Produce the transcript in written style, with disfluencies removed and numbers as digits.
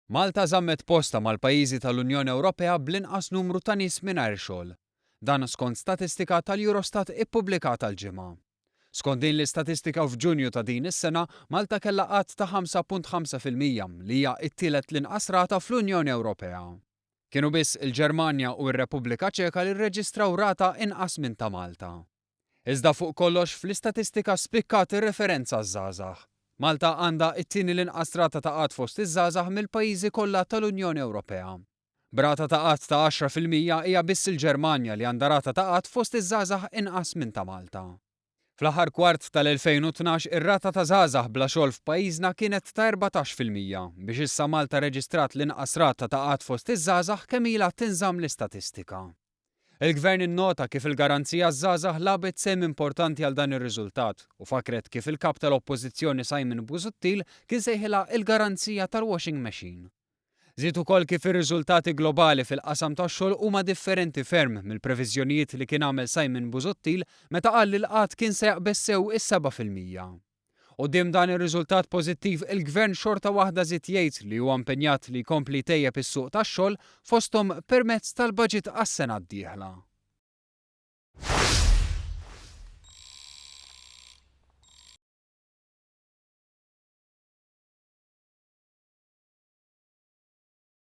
Malta żammet posta mal-pajjiżi tal-Unjoni Ewropea bl-inqas numru ta' nies mingħajr xogħol. Dan skont statistika tal-Eurostat ippubblikata l-ġimgħa. Skont din l-istatistika f'Ġunju ta' din is-sena, Malta kellha qatt ta' 5.5% li hija t-tielet l-inqas rata fl-Unjoni Ewropea. Kienu biss il-Ġermanja u r-Repubblika Ċeka li rreġistraw rata inqas minn ta' Malta. Iżda fuq kollox fl-istatistika spikkat ir-referenza żgħażagħ. Malta għandha t-tieni l-inqas rata ta' qatt fost iż-żgħażagħ mill-pajjiżi kollha tal-Unjoni Ewropea. B'rata ta' qatt ta' 10% hija biss il-Ġermanja li għandha rata ta' qatt fost iż-żgħażagħ inqas minn ta' Malta. Fl-aħħar kwart tal-2012 ir-rata ta' żgħażagħ bla xogħol f'pajjiżna kienet ta' 14% biex issa Malta reġistrat l-inqas rata ta' qatt fost iż-żgħażagħ kemm ilha tinżamm l-istatistika. Il-Gvern innota kif il-garanzija żgħażagħ labet sehem importanti għal dan ir-riżultat u fakret kif il-kap tal-Oppożizzjoni Simon Busuttil kien sejħilha il-garanzija tal-washing machine. Żied ukoll kif ir-riżultati globali fil-qasam tax-xogħol huma differenti ferm mill-previżjonijiet li kien għamel Simon Busuttil meta qal li l-qatt kien se jaqbes sew is-7%. Quddiem dan ir-riżultat pożittiv, il-Gvern xorta waħda żied jgħid li huwa impenjat li jkompli tejjeb is-suq tax-xogħol fosthom permezz tal-baġit għas-sena d-dieħla.